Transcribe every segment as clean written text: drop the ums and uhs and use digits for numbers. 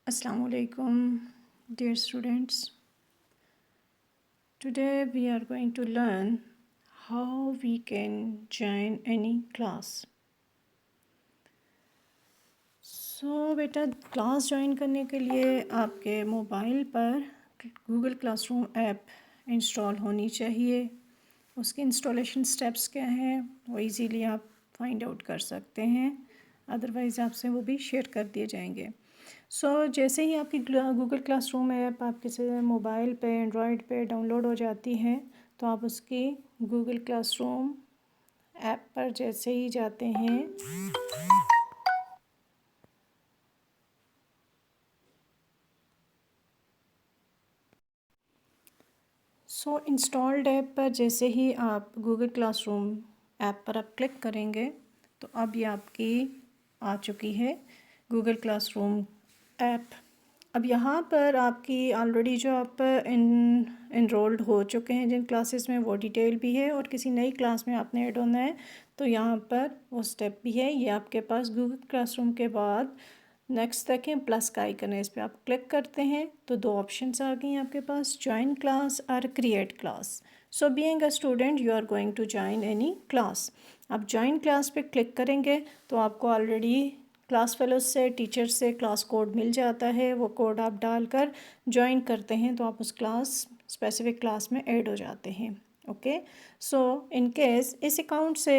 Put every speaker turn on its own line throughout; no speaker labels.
Assalamu alaikum, dear students. Today we are going to learn how we can join any class. So बेटा class join करने के लिए आपके mobile पर Google classroom app install होनी चाहिए। उसके इंस्टॉलेशन स्टेप्स क्या हैं वो इजीली आप फाइंड आउट कर सकते हैं, अदरवाइज़ आपसे वो भी शेयर कर दिए जाएंगे। जैसे ही आपकी गूगल क्लासरूम ऐप आपके से मोबाइल पे एंड्रॉयड पे डाउनलोड हो जाती है तो आप उसकी गूगल क्लासरूम ऐप पर जैसे ही जाते हैं इंस्टॉल्ड ऐप पर जैसे ही आप गूगल क्लासरूम ऐप पर आप क्लिक करेंगे तो अब ये आपकी आ चुकी है गूगल क्लासरूम ऐप। अब यहाँ पर आपकी ऑलरेडी जो आप इनरोल्ड हो चुके हैं जिन क्लासेस में, वो डिटेल भी है, और किसी नई क्लास में आपने ऐड होना है तो यहाँ पर वो स्टेप भी है। ये आपके पास गूगल क्लासरूम के बाद नेक्स्ट देखें प्लस का आइकन है, इस पर आप क्लिक करते हैं तो दो ऑप्शंस आ गई हैं आपके पास, ज्वाइन क्लास और create class. So being a student you are going to join any class. आप ज्वाइन क्लास पे क्लिक करेंगे तो आपको ऑलरेडी क्लास फेलोज से, टीचर से क्लास कोड मिल जाता है। वो कोड आप डालकर ज्वाइन करते हैं तो आप उस स्पेसिफिक क्लास में ऐड हो जाते हैं। ओके, सो इन केस इस अकाउंट से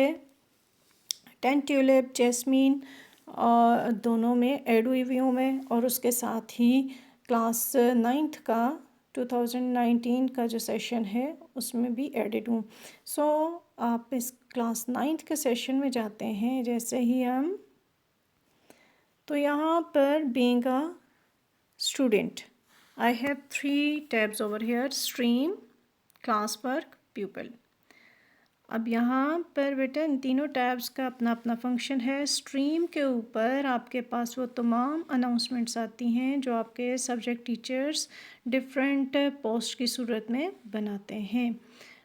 10 ट्यूलिप, जैस्मीन और दोनों में ऐड हुई हुई हूँ मैं, और उसके साथ ही क्लास 9th का 2019 का जो सेशन है उसमें भी एडिड हूँ। आप इस क्लास 9th के सेशन में जाते हैं जैसे ही हम, तो यहाँ पर being a student I have 3 tabs over here, stream, class work, people. अब यहाँ पर बेटा इन तीनों टैब्स का अपना अपना फंक्शन है। स्ट्रीम के ऊपर आपके पास वो तमाम अनाउंसमेंट्स आती हैं जो आपके सब्जेक्ट टीचर्स डिफरेंट पोस्ट की सूरत में बनाते हैं।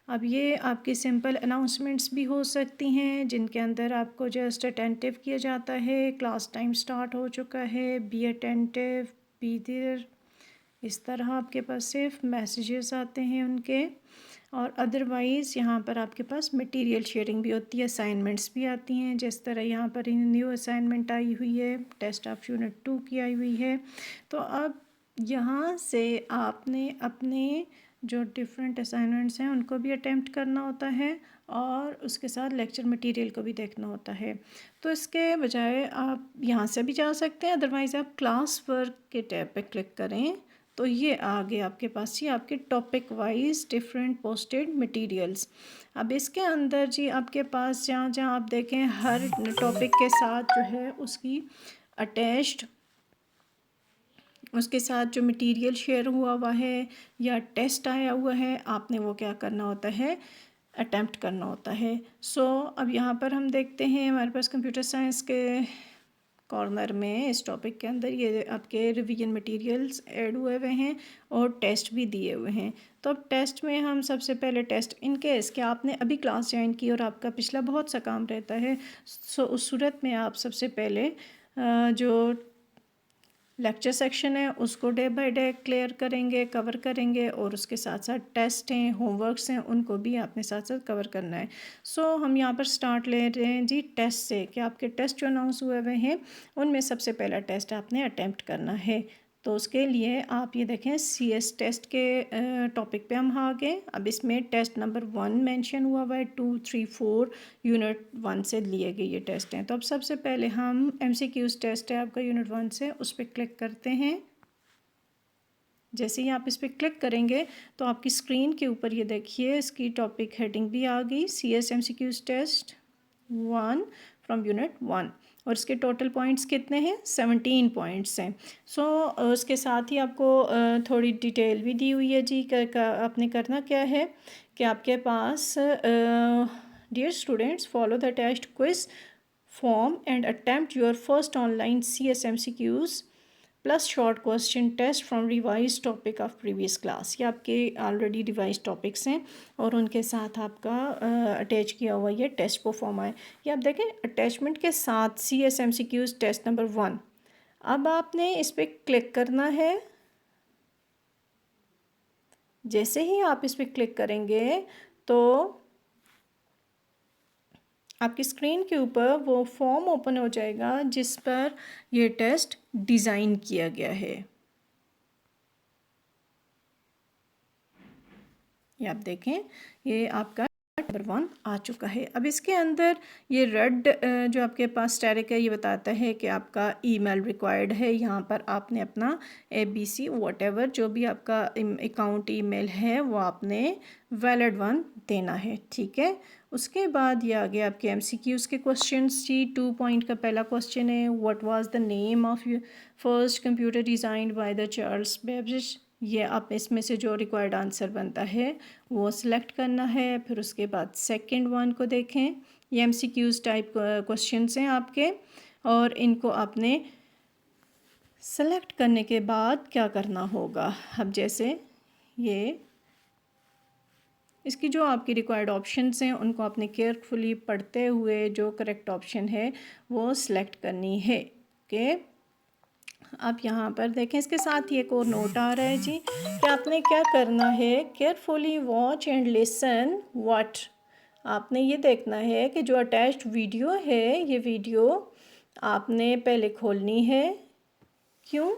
अब ये आपकी सिंपल अनाउंसमेंट्स भी हो सकती हैं जिनके अंदर आपको जस्ट अटेंटिव किया जाता है, क्लास टाइम स्टार्ट हो चुका है, बी अटेंटिव, बी देयर, इस तरह आपके पास सिर्फ मैसेजेस आते हैं उनके। और अदरवाइज़ यहाँ पर आपके पास मटेरियल शेयरिंग भी होती है, असाइनमेंट्स भी आती हैं, जिस तरह यहाँ पर न्यू असाइनमेंट आई हुई है, टेस्ट ऑफ यूनिट 2 की आई हुई है। तो अब यहाँ से आपने अपने जो डिफरेंट असाइनमेंट्स हैं उनको भी अटेम्प्ट करना होता है और उसके साथ लेक्चर मटेरियल को भी देखना होता है। तो इसके बजाय आप यहाँ से भी जा सकते हैं, अदरवाइज़ आप क्लास वर्क के टैब पे क्लिक करें तो ये आगे आपके पास ही आपके topic wise different posted materials. अब इसके अंदर जी आपके पास जहाँ जहाँ आप देखें हर टॉपिक के साथ जो है उसकी अटैच्ड, उसके साथ जो मटेरियल शेयर हुआ हुआ है या टेस्ट आया हुआ है, आपने वो क्या करना होता है, अटेम्प्ट करना होता है। अब यहाँ पर हम देखते हैं हमारे पास कंप्यूटर साइंस के कॉर्नर में इस टॉपिक के अंदर ये आपके रिवीजन मटेरियल्स ऐड हुए हुए हैं और टेस्ट भी दिए हुए हैं। तो अब टेस्ट में हम सबसे पहले टेस्ट, इन केस कि आपने अभी क्लास ज्वाइन की और आपका पिछला बहुत सा काम रहता है, उस सूरत में आप सबसे पहले जो लेक्चर सेक्शन है उसको डे बाय डे क्लियर करेंगे, कवर करेंगे, और उसके साथ साथ टेस्ट हैं, होमवर्क्स हैं, उनको भी आपने साथ साथ कवर करना है। हम यहाँ पर स्टार्ट ले रहे हैं जी टेस्ट से, कि आपके टेस्ट जो अनाउंस हुए हुए हैं उनमें सबसे पहला टेस्ट आपने अटैम्प्ट करना है। तो उसके लिए आप ये देखें CS टेस्ट के टॉपिक पे हम आ गए। अब इसमें टेस्ट नंबर 1 मेंशन हुआ हुआ है, 2, 3, 4 यूनिट 1 से लिए गए ये टेस्ट हैं। तो अब सबसे पहले हम MCQs टेस्ट है आपका यूनिट 1 से, उस पर क्लिक करते हैं। जैसे ही आप इस पर क्लिक करेंगे तो आपकी स्क्रीन के ऊपर ये देखिए इसकी टॉपिक हेडिंग भी आ गई, CS MCQs test 1 from unit 1, और इसके टोटल पॉइंट्स कितने हैं, 17 पॉइंट्स हैं। उसके साथ ही आपको थोड़ी डिटेल भी दी हुई है जी, आपने करना क्या है कि आपके पास dear students follow the test quiz form and attempt your first online CS MCQs plus short question test from revise topic of previous class. ये आपके ऑलरेडी रिवाइज टॉपिक्स हैं और उनके साथ आपका अटैच किया हुआ ये टेस्ट परफॉर्म है। ये आप देखें अटैचमेंट के साथ CS MCQs टेस्ट नंबर 1, अब आपने इस पर क्लिक करना है। जैसे ही आप इस पर क्लिक करेंगे तो आपकी स्क्रीन के ऊपर वो फॉर्म ओपन हो जाएगा जिस पर ये टेस्ट डिज़ाइन किया गया है। ये आप देखें, ये आपका नंबर 1 आ चुका है। अब इसके अंदर ये रेड जो आपके पास स्टैरिक है, ये बताता है कि आपका ईमेल रिक्वायर्ड है। यहाँ पर आपने अपना ABC वॉटेवर जो भी आपका अकाउंट ईमेल है वो आपने वैलिड वन देना है, ठीक है। उसके बाद ये आगे आपके MCQs के क्वेश्चंस जी। 2 पॉइंट का पहला क्वेश्चन है, what was the name of first computer designed by the Charles Babbage. ये आप इसमें से जो रिक्वायर्ड आंसर बनता है वो सिलेक्ट करना है। फिर उसके बाद सेकंड वन को देखें, ये MCQs टाइप क्वेश्चंस हैं आपके, और इनको आपने सेलेक्ट करने के बाद क्या करना होगा। अब जैसे ये इसकी जो आपकी रिक्वायर्ड ऑप्शंस हैं उनको आपने केयरफुली पढ़ते हुए जो करेक्ट ऑप्शन है वो सिलेक्ट करनी है, ओके। आप यहाँ पर देखें, इसके साथ ही एक और नोट आ रहा है जी कि आपने क्या करना है, carefully watch and listen what. आपने ये देखना है कि जो अटैच्ड वीडियो है, ये वीडियो आपने पहले खोलनी है। क्यों?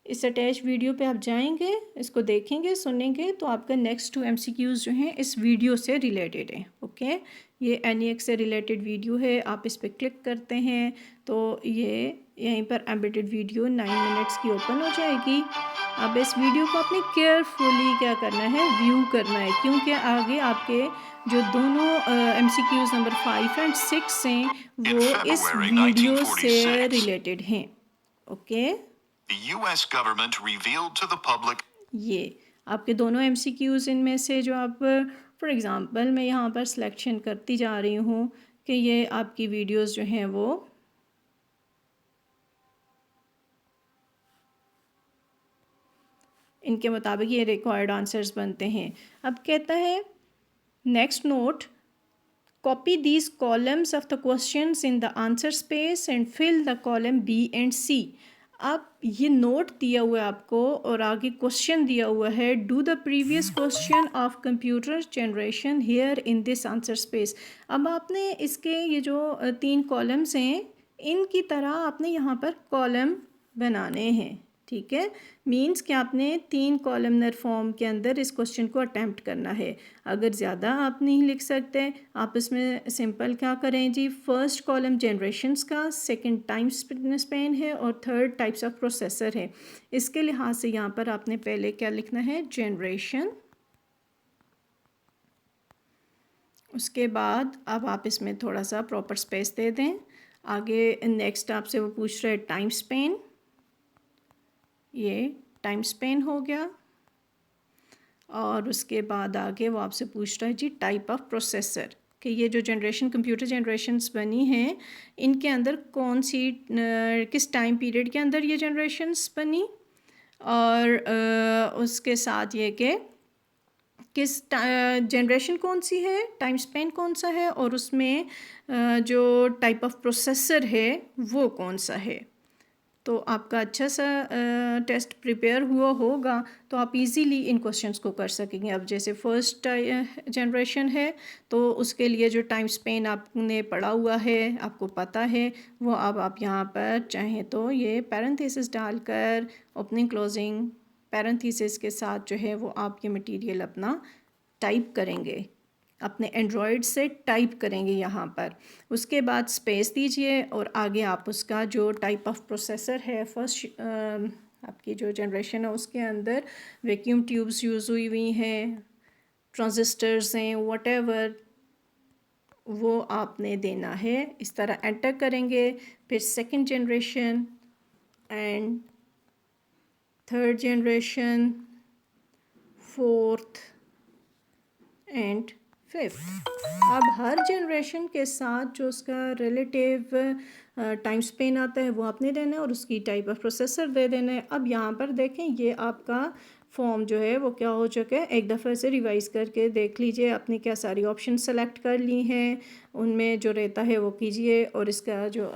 इस अटैच वीडियो पे आप जाएंगे, इसको देखेंगे, सुनेंगे, तो आपका नेक्स्ट 2 MCQs जो हैं इस वीडियो से रिलेटेड हैं, ओके। ये NEX से रिलेटेड वीडियो है। आप इस पर क्लिक करते हैं तो ये यहीं पर एम्बेडेड वीडियो 9 मिनट्स की ओपन हो जाएगी। अब इस वीडियो को आपने केयरफुली क्या करना है, व्यू करना है, क्योंकि आगे आपके जो दोनों MCQs नंबर 5 एंड 6 हैं वो इस वीडियो से रिलेटेड हैं, okay.
The US government revealed to the public.
ये आपके दोनों MCQs इनमें से जो आप फॉर एग्ज़ाम्पल मैं यहाँ पर सिलेक्शन करती जा रही हूँ कि ये आपकी वीडियोस जो हैं वो इनके मुताबिक ये रिक्वायर्ड आंसर्स बनते हैं। अब कहता है next note, copy these columns of the questions in the answer space and fill the column B and C। अब ये नोट दिया हुआ है आपको और आगे क्वेश्चन दिया हुआ है, do the previous question of computer generation here in this answer space. अब आपने इसके ये जो 3 कॉलम्स हैं इनकी तरह आपने यहाँ पर कॉलम बनाने हैं, ठीक है। मीन्स कि आपने 3 कॉलमनर फॉर्म के अंदर इस क्वेश्चन को अटैम्प्ट करना है। अगर ज़्यादा आप नहीं लिख सकते, आप इसमें सिंपल क्या करें जी, फर्स्ट कॉलम जनरेशन्स का, सेकंड टाइम स्पेन है और थर्ड टाइप्स ऑफ प्रोसेसर है। इसके लिहाज से यहाँ पर आपने पहले क्या लिखना है, जनरेशन। उसके बाद अब आप इसमें थोड़ा सा प्रॉपर स्पेस दे दें। आगे नेक्स्ट आपसे वो पूछ रहे टाइम स्पेन, ये टाइम स्पेन हो गया। और उसके बाद आगे वो आपसे पूछ रहा है जी टाइप ऑफ प्रोसेसर, कि ये जो जनरेशन कंप्यूटर जनरेशन्स बनी हैं इनके अंदर कौन सी किस टाइम पीरियड के अंदर ये जनरेशन्स बनी, और उसके साथ ये कि किस जनरेशन कौन सी है, टाइम स्पेन कौन सा है, और उसमें जो टाइप ऑफ प्रोसेसर है वो कौन सा है। तो आपका अच्छा सा टेस्ट प्रिपेयर हुआ होगा तो आप इजीली इन क्वेश्चंस को कर सकेंगे। अब जैसे फर्स्ट जनरेशन है तो उसके लिए जो टाइम स्पेन आपने पढ़ा हुआ है, आपको पता है, वो अब आप यहाँ पर चाहें तो ये पैरेंथेसिस डालकर ओपनिंग क्लोजिंग पैरेंथेसिस के साथ जो है वो आप ये मटेरियल अपना टाइप करेंगे, अपने एंड्रॉयड से टाइप करेंगे यहाँ पर। उसके बाद स्पेस दीजिए और आगे आप उसका जो टाइप ऑफ प्रोसेसर है, फर्स्ट आपकी जो जनरेशन है उसके अंदर वैक्यूम ट्यूब्स यूज़ हुई हैं, ट्रांजिस्टर्स हैं, व्हाटएवर, वो आपने देना है। इस तरह एंटर करेंगे। फिर second generation and third generation, fourth and fifth. अब हर जनरेशन के साथ जो उसका रिलेटिव टाइम स्पेन आता है वो आपने देना है और उसकी टाइप ऑफ प्रोसेसर दे देना है। अब यहाँ पर देखें, ये आपका फॉर्म जो है वो क्या हो चुका है, एक दफ़े से रिवाइज़ करके देख लीजिए आपने क्या सारी ऑप्शन सेलेक्ट कर ली हैं, उनमें जो रहता है वो कीजिए और इसका जो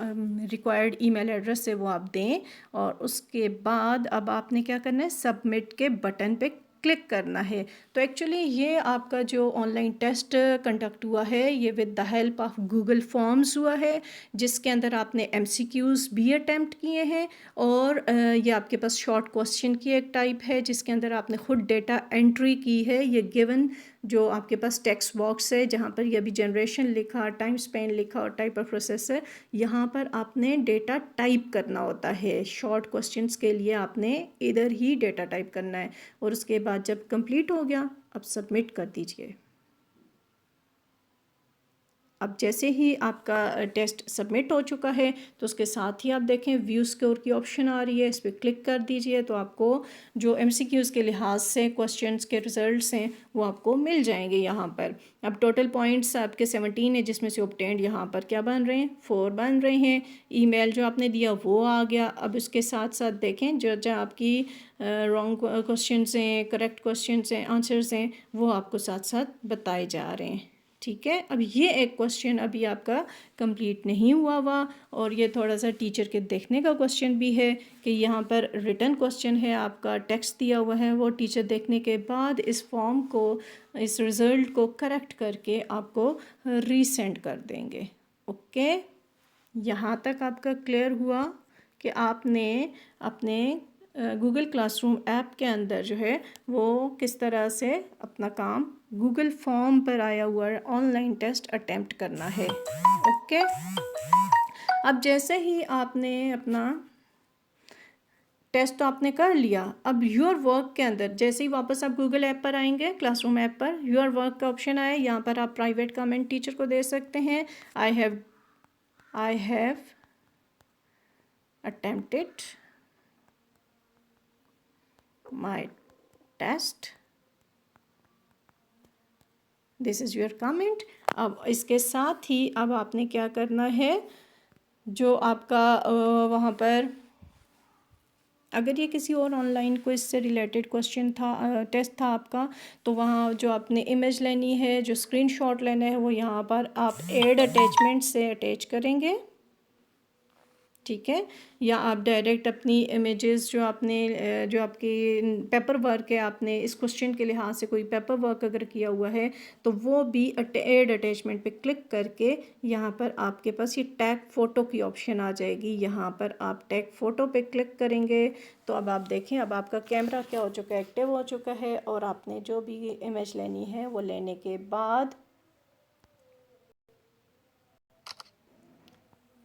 रिक्वायर्ड ईमेल एड्रेस है वो आप दें और उसके बाद अब आपने क्या करना है, सबमिट के बटन पे क्लिक करना है। तो एक्चुअली ये आपका जो ऑनलाइन टेस्ट कंडक्ट हुआ है ये with the help of Google forms हुआ है, जिसके अंदर आपने एमसीक्यूज़ भी अटैम्प्ट किए हैं और ये आपके पास शॉर्ट क्वेश्चन की एक टाइप है जिसके अंदर आपने खुद डेटा एंट्री की है। ये गिवन जो आपके पास टेक्स्ट बॉक्स है जहाँ पर ये अभी जनरेशन लिखा, टाइम स्पेन लिखा और टाइप ऑफ प्रोसेसर, यहाँ पर आपने डेटा टाइप करना होता है। शॉर्ट क्वेश्चंस के लिए आपने इधर ही डेटा टाइप करना है और उसके बाद जब कंप्लीट हो गया अब सबमिट कर दीजिए। अब जैसे ही आपका टेस्ट सबमिट हो चुका है तो उसके साथ ही आप देखें व्यू स्कोर की ऑप्शन आ रही है, इस पर क्लिक कर दीजिए तो आपको जो एमसीक्यूज़ के लिहाज से क्वेश्चंस के रिज़ल्ट्स हैं वो आपको मिल जाएंगे यहाँ पर। अब टोटल पॉइंट्स आपके 17 है जिसमें से ऑब्टेन्ड यहाँ पर क्या बन रहे हैं, 4 बन रहे हैं। ईमेल जो आपने दिया वो आ गया। अब उसके साथ साथ देखें जो जो आपकी रॉन्ग क्वेश्चंस हैं, करेक्ट क्वेश्चंस हैं, आंसर्स हैं वो आपको साथ साथ बताए जा रहे हैं। ठीक है, अब ये एक क्वेश्चन अभी आपका कंप्लीट नहीं हुआ और ये थोड़ा सा टीचर के देखने का क्वेश्चन भी है कि यहाँ पर रिटन क्वेश्चन है, आपका टेक्स्ट दिया हुआ है, वो टीचर देखने के बाद इस फॉर्म को, इस रिज़ल्ट को करेक्ट करके आपको रीसेंड कर देंगे। ओके, यहाँ तक आपका क्लियर हुआ कि आपने अपने गूगल क्लासरूम ऐप के अंदर जो है वो किस तरह से अपना काम गूगल फॉर्म पर आया हुआ ऑनलाइन टेस्ट अटेम्प्ट करना है। ओके, अब जैसे ही आपने अपना टेस्ट तो आपने कर लिया, अब योर वर्क के अंदर जैसे ही वापस आप गूगल ऐप पर आएंगे, classroom app per your work का ऑप्शन आए, यहाँ पर आप प्राइवेट कमेंट टीचर को दे सकते हैं। I have attempted my test, this is your comment. अब इसके साथ ही अब आपने क्या करना है, जो आपका वहाँ पर अगर ये किसी और ऑनलाइन क्विज से रिलेटेड क्वेश्चन था, टेस्ट था आपका, तो वहाँ जो आपने इमेज लेनी है, जो स्क्रीनशॉट लेना है वो यहाँ पर आप ऐड अटैचमेंट से अटैच करेंगे। ठीक है, या आप डायरेक्ट अपनी इमेजेस जो आपने जो आपकी पेपर वर्क है, आपने इस क्वेश्चन के लिहाज से कोई पेपर वर्क अगर किया हुआ है तो वो भी ऐड अटैचमेंट पे क्लिक करके यहाँ पर आपके पास ये टैग फ़ोटो की ऑप्शन आ जाएगी। यहाँ पर आप टैग फ़ोटो पे क्लिक करेंगे तो अब आप देखें अब आपका कैमरा क्या हो चुका है, एक्टिव हो चुका है और आपने जो भी इमेज लेनी है वो लेने के बाद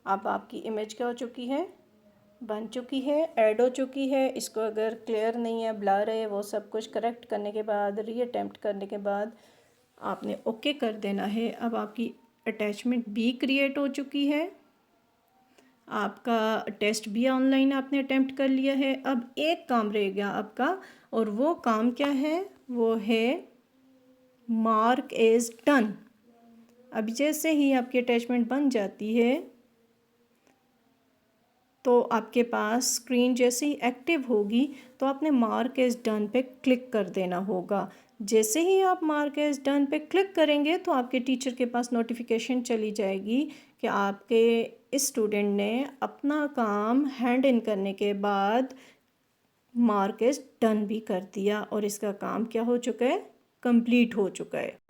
अब आपकी इमेज क्या हो चुकी है, बन चुकी है, ऐड हो चुकी है। इसको अगर क्लियर नहीं है, ब्लर है, वो सब कुछ करेक्ट करने के बाद, री अटैम्प्ट करने के बाद आपने ओके कर देना है। अब आपकी अटैचमेंट भी क्रिएट हो चुकी है, आपका टेस्ट भी ऑनलाइन आपने अटैम्प्ट कर लिया है। अब एक काम रह गया आपका और वो काम क्या है, वो है मार्क एज डन। अब जैसे ही आपकी अटैचमेंट बन जाती है तो आपके पास स्क्रीन जैसे ही एक्टिव होगी तो आपने मार्क एज डन पे क्लिक कर देना होगा। जैसे ही आप मार्क एज डन पे क्लिक करेंगे तो आपके टीचर के पास नोटिफिकेशन चली जाएगी कि आपके इस स्टूडेंट ने अपना काम हैंड इन करने के बाद मार्क एज डन भी कर दिया और इसका काम क्या हो चुका है, कंप्लीट हो चुका है।